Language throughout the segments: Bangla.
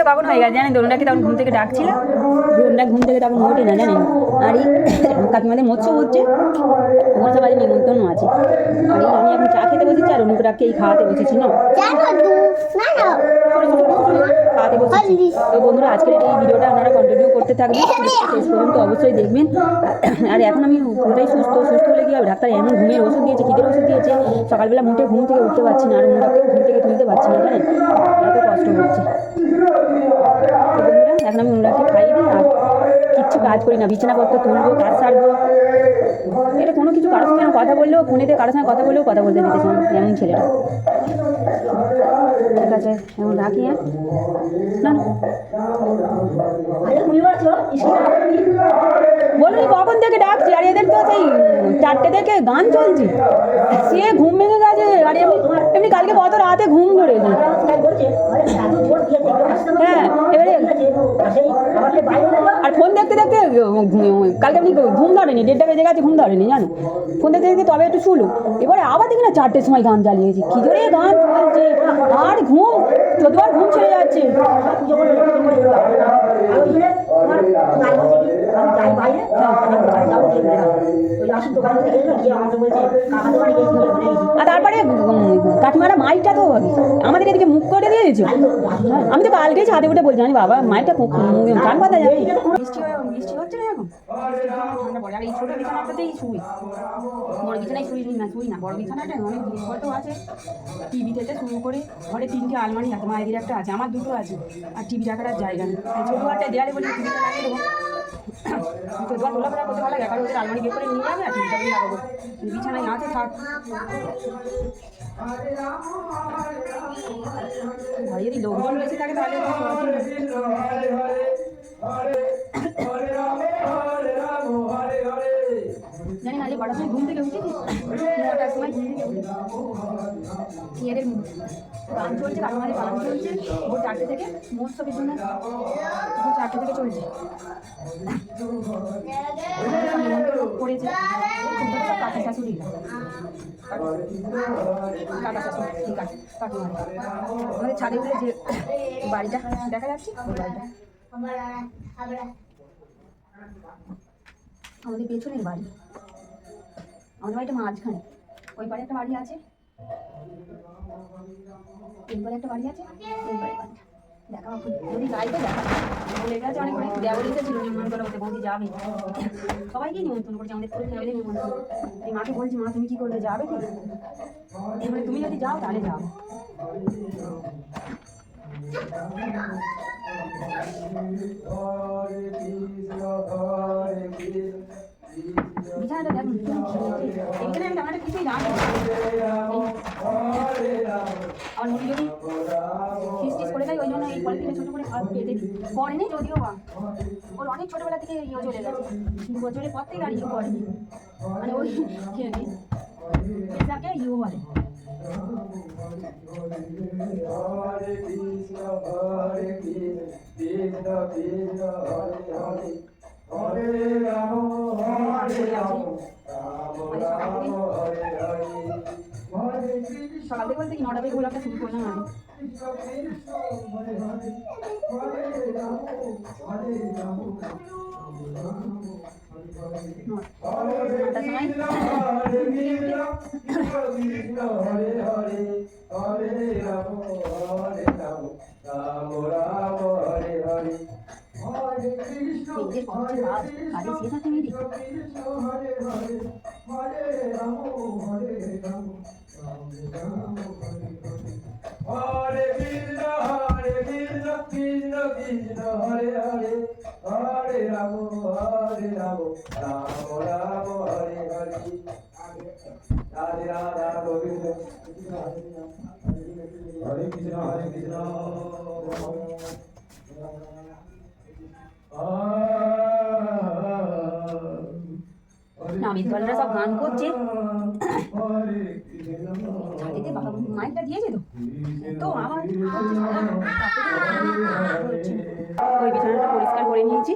কখন হয়ে গেছে জানেন? দোলনাকে তখন ঘুম থেকে ডাকছিল, দোলনা ঘুম থেকে তখন ওঠে না জানেন। আর এই কাকিমাদের মৎস্য হচ্ছে, ওর সবাই নিমন্ত্রণ আছে। আর এই আমি এখন চা খেতে বসেছি আর অনুগ্রাহকে এই খাওয়াতে বসেছি না, খাওয়াতে বসেছি। তো বন্ধুরা আজকের এই ভিডিওটা আপনারা কন্টিনিউ করতে থাকবেন, শেষ পর্যন্ত অবশ্যই দেখবেন। আর এখন আমি পুরোটাই সুস্থ হলে কি হবে, ডাক্তার এমন ঘুমের ওষুধ দিয়েছে, খিদের ওষুধ দিয়েছে, সকালবেলা মুঠে ঘুম থেকে উঠতে পারছি না, আর অনুগ্রাহকেও ঘুম থেকে তুলতে পারছি না জানেন, এত কষ্ট হচ্ছে। তো বন্ধুরা এখন আমি অনুরাগকে খাইয়ে দিই আর কিচ্ছু কাজ করি না, বিছানাপত্র তুলবো, কাজ সারবো, এটা কোনো কিছু কারোর সঙ্গে কথা বললেও, ফোনেতে কারোর সঙ্গে কথা বললেও কথা বলতে দিতেছে না, এমন ছেলেটা। ঠিক আছে এখন রাখি। হ্যাঁ না বলুন কখন থেকে ডাকছি, আর এদের তো সেই 4টে থেকে গান চলছে, সে ঘুম ভেঙে গেছে। আর এমনি কালকে কত রাতে ঘুম ধরেছে। হ্যাঁ এবারে আর ফোন দেখতে দেখতে কালকে আপনি ঘুম ধরেনি, 1:30 বেজে গেছে, ঘুম ধরেনি জানো, ফোন দেখতে দেখতে তবে একটু শুলো। এবারে আবার দেখি না 4টের সময় গান চালিয়েছি, কি জোরে গান চলছে, আর ঘুম যতবার ঘুম ছেড়ে যাচ্ছে। আর তারপরে কাকিমারা মাইকটা তো আমাদের এদিকে মুখ করে দিয়েছে। আমি তো কালকেই ছাদে উঠে বলছি, জানি বাবা মাইকটা কান পাতা যাবে। বৃষ্টি হচ্ছে না এখন, ঠান্ডা পড়ে। আর এই ছোটো বিছানাটাতেই শুই, বড় বিছানায় শুই না, বড় বিছানাটা অনেক জিনিসপত্র আছে, টিভি থেকে শুরু করে ঘরে 3টে আলমারি আছে, মায়েদের একটা আছে, আমার 2টো আছে, আর টিভি রাখার জায়গা নেই। ছোটো একটা দেয়ালে বলে টিভিটা লাগিয়ে দেবো, চোদ্দবার তোলাফেরা করতে ভালো লাগে, এবার ওদের আলমারি বের করে নিয়ে যাবে আর টিভিটা দিয়ে লাগাবো, বিছানায় আছে থাক। ঘরে যদি লোকজন বেশি থাকে তাহলে জানি না যে কটার সময় ঘুম থেকে উঠেছি, 9টার সময় ঘুম থেকে উঠেছি। এদের গান চলছে, কাকিমাদের গান চলছে, ভোর 4টে থেকে মহোৎসবের জন্য, ভোর 4টে থেকে চলছে। করেছে কাকি শাশুড়ি, কাকা শাশুড়ি, ঠিক আছে কাকিমার। আমাদের ছাদে উঠে যে বাড়িটা দেখা যাচ্ছে, ওই বাড়িটা আমাদের পেছনের বাড়ি, আমাদের বাড়িটা মাঝখানে, ওই পারে একটা বাড়ি আছে, এই পারে একটা বাড়ি আছে, এই পারে বাড়িটা দেখা, যদি যাই তো দেখা বলে গেছে অনেক অনেক দেওয়া এসেছিল নিমন্ত্রণ করা হতে, বৌদি যাবে, সবাইকে নিমন্ত্রণ করছে, আমাদের পুরো ফ্যামিলি নিমন্ত্রণ। এই মাকে বলছি, মা তুমি কি করবে, যাবে কি? এবারে তুমি যদি যাও তাহলে যাও। বিছানাটা দেখুন, এখানে আমি রান্নাটা কিছুই রাখি, আমার মুড়ি যদি ফিস করে দেয়, ওই জন্য এই পলিথিনে ছোটো করে কেটে দিই, করেনি যদিও বা ওর অনেক ছোটোবেলা থেকে ইয়ে চলে গেছে, 2 বছরের পর থেকে আর ইয়ে করেনি, মানে ওই পেশাকে ইয়ে বলে। সকাল থেকে বলতে কি 9টা থেকে গোলাপটা শুরু করলাম আমি। নামের দলরা সব গান করছে, মাইকটা দিয়েছে তো আমার ওই বিছানাটা পরিষ্কার করে নিয়েছি,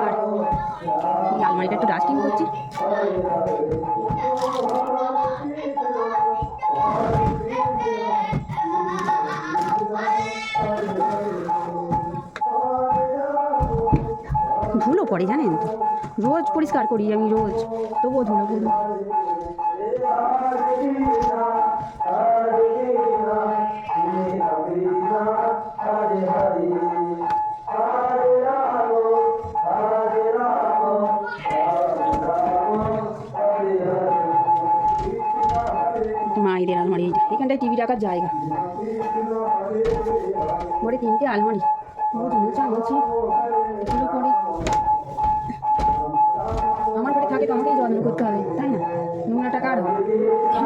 আর আলমারিটা একটু ডাস্টিং করছি। পড়ে জানেন তো, রোজ পরিষ্কার করি আমি রোজ, তবুও ধুলো ধুলো। মায়েদের আলমারি এইটা, এখানটায় টিভি রাখার জায়গা, ঘরে 3টে আলমারি, রোজ মোছা মুছি এগুলো করে। আমার ঘরে থাকে তো আমাকেই যত্ন করতে হবে, তাই না? নোংরাটা কার হবে?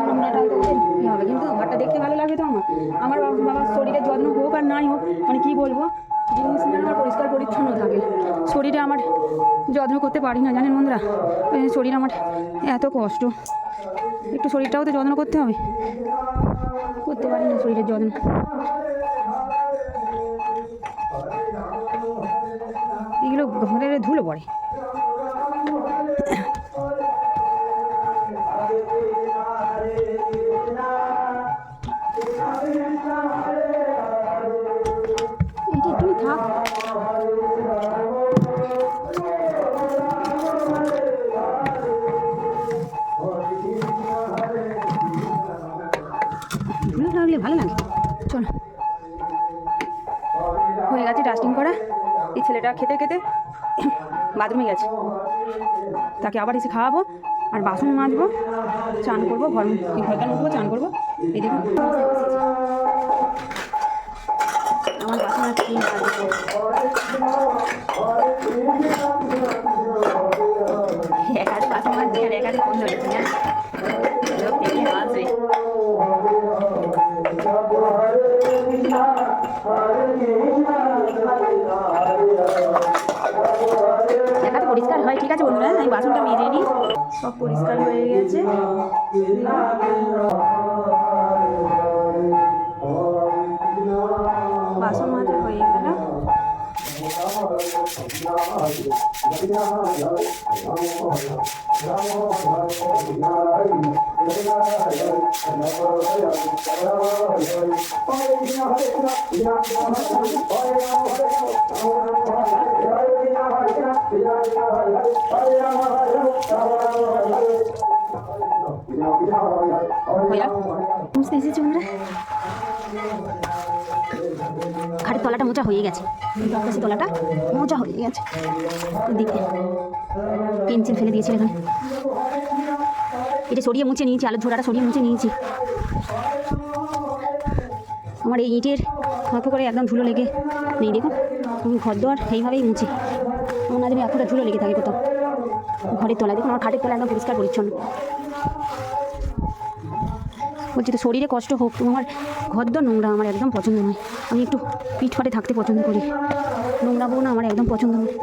নোংরাটা হয়তো ওদের কী হবে, কিন্তু ঘরটা দেখতে ভালো লাগবে তো আমার। আমার বাবার শরীরের যত্ন হোক আর নাই হোক, মানে কী বলবো, জিনিস আমার পরিষ্কার পরিচ্ছন্ন থাকে। শরীরে আমার যত্ন করতে পারি না জানেন বন্ধুরা, শরীর আমার এত কষ্ট, একটু শরীরটাও তো যত্ন করতে হবে, করতে পারি না শরীরের যত্ন। এগুলো ঘরের ধুলো পড়ে। এইটা একটু থাক, ধুলো লাগলে ভালো লাগে। চলো, হয়ে গেছে ডাস্টিং করা। এই ছেলেটা খেতে খেতে বাথরুমে গেছে, তাকে আবার এসে খাওয়াবো, আর বাসন মাজবো, চান করবো, ঘরটা মুছবো, চান করবো। এই দেখুন আমার বাসন আছে, এক হাতে বাসন মাজছে আর এক হাতে ফোন ধরেছি না, আসবে। একাতে পরিষ্কার হয়, ঠিক আছে বন্ধুরা, আমি বাসনটা মেজে নিই। সব পরিষ্কার হয়ে গেছে, বাসন মাজা হয়ে গেল। বুঝতে এসেছি বন্ধুরা, খাটের তলাটা মোচা হয়ে গেছে, তলাটা মোচা হয়ে গেছে। এদিকে পেন্সিল ফেলে দিয়েছিল এখানে, এটা সরিয়ে মুছে নিয়েছি, আলুর ঝোড়াটা সরিয়ে মুছে নিয়েছি। আমার এই ইটের অল্প করে একদম ধুলো লেগে নেই, দেখুন আমি ঘর দোয়ার এইভাবেই মুছি, আমার না জানি এতটা ধুলো লেগে থাকে কোথাও। ঘরের তলায় দেখুন আমার খাটের তলা একদম পরিষ্কার পরিচ্ছন্ন। বলছি তো শরীরে কষ্ট হোক, আমার ঘরদোর নোংরা আমার একদম পছন্দ নয়। আমি একটু পিঠফাটে থাকতে পছন্দ করি, নোংরা বউ না আমার একদম পছন্দ নয়।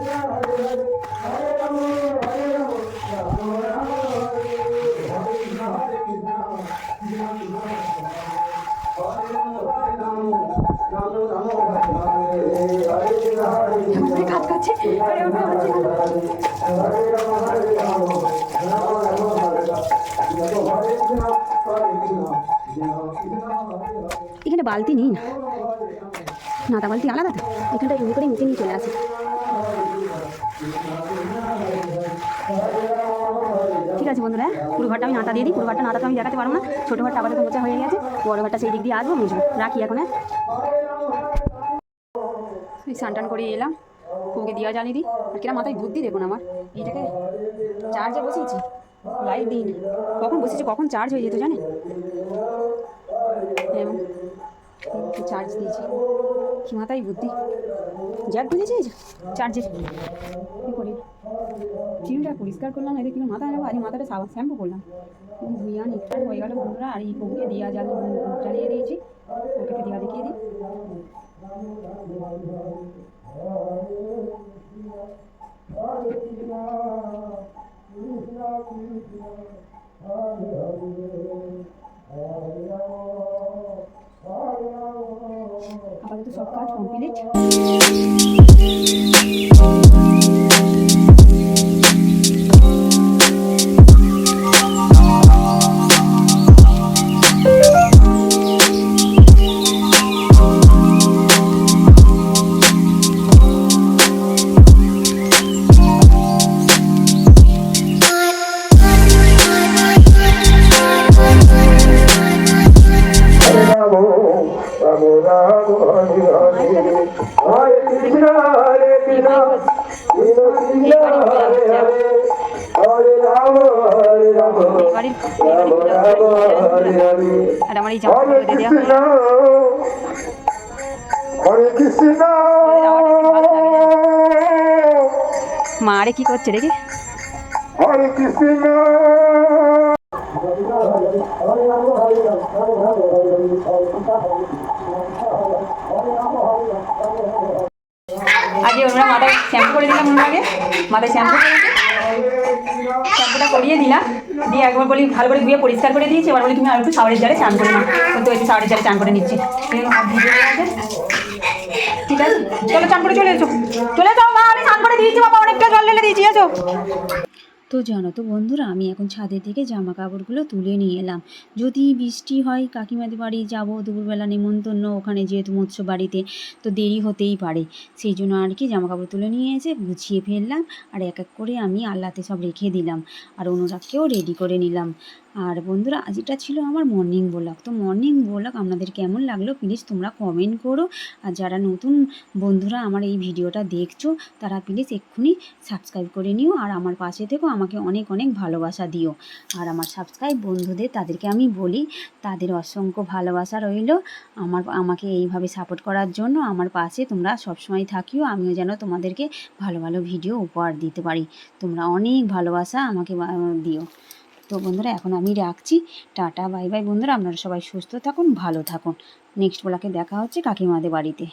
কাজ করছে এখানে বালতি নেই না, নাতা বালতি আলাদা তো, এখানটা এমনি করে মুখে নিয়ে চলে আসে। ঠিক আছে বন্ধুরা, পুরো ঘরটা আমি নাতা দিয়ে দিই। পুরো ঘরটা নাতা তো আমি দেখাতে পারবো না, ছোটো ঘরটা আপাতত মোচা হয়ে গেছে, বড় ঘরটা সেই দিক দিয়ে আসবো, মুছবো। রাখি এখন, স্নান টান করে এলাম, ওকে দিয়া জ্বালিয়ে দিই। আর কিনা মাথায় বুদ্ধি দেখুন আমার, এইটাকে চার্জে বসিয়েছি, লাইট দিই কখন বসেছি কখন চার্জ হয়ে যেত জানেন, এবং চার্জ দিয়েছি, কি মাথায় বুদ্ধি, জ্যাক বুঝেছি চার্জের। কী করি, চিমটা পরিষ্কার করলাম, এদের কিন্তু মাথা নেবো, আজকে মাথাটা শ্যাম্পু করলাম, ধুইয়া নিকটা হয়ে গেল বন্ধুরা। আর এই কবুকে দিয়া জ্বালিয়ে দিয়েছি, ওকে দিয়া দেখিয়ে দিই। আপাতত সব কাজ কমপ্লিট। আমার এই জামা দিয়ে দেওয়া মা আরে কি করছে রেখে হরে কৃষ্ণ আগে ওরা মাথায় শ্যাম্পু করে দিলাম ওনার আগে মাথায় শ্যাম্পু শ্যাম্পুটা করিয়ে দিলাম দিয়ে একবার বলি ভালো করে ধুয়ে পরিষ্কার করে দিয়েছি এবার বলি তুমি আর একটু শাওয়ারের জারে চান করে নাও কিন্তু একটু শাওয়ারের জারে চান করে নিচ্ছি ঠিক আছে চলো চান করে চলে যাও মা আমি চান করে দিয়েছি বাবা অনেকটা জল ঢেলে দিয়েছি এসো। তো জানো তো বন্ধুরা আমি এখন ছাদের থেকে জামা কাপড়গুলো তুলে নিয়ে এলাম যদি বৃষ্টি হয় কাকিমাদের বাড়ি যাবো দুপুরবেলা নেমন্তন্ন ওখানে যেহেতু মৎস্য বাড়িতে তো দেরি হতেই পারে সেই জন্য আর কি জামা কাপড় তুলে নিয়ে এসে গুছিয়ে ফেললাম আর এক এক করে আমি আল্লাতে সব রেখে দিলাম আর অনুরাগকেও রেডি করে নিলাম। আর বন্ধুরা আজ এটা ছিল আমার মর্নিং ব্লগ। তো মর্নিং ব্লগ আপনাদের কেমন লাগলো প্লিজ তোমরা কমেন্ট করো আর যারা নতুন বন্ধুরা আমার এই ভিডিওটা দেখছো তারা প্লিজ এক্ষুনি সাবস্ক্রাইব করে নিও আর আমার পাশে থেকেও আমাকে অনেক অনেক ভালোবাসা দিও। আর আমার সাবস্ক্রাইব বন্ধুদের তাদেরকে আমি বলি তাদের অসংখ্য ভালোবাসা রইল আমাকে এইভাবে সাপোর্ট করার জন্য আমার পাশে তোমরা সবসময় থাকিও আমিও যেন তোমাদেরকে ভালো ভালো ভিডিও উপহার দিতে পারি। তোমরা অনেক ভালোবাসা আমাকে দিও। তো বন্ধুরা এখন আমি রাখছি টাটা বাই বাই বন্ধুরা আপনারা সবাই সুস্থ থাকুন ভালো থাকুন নেক্সট ব্লগে দেখা হচ্ছে কাকিমাদের বাড়িতে।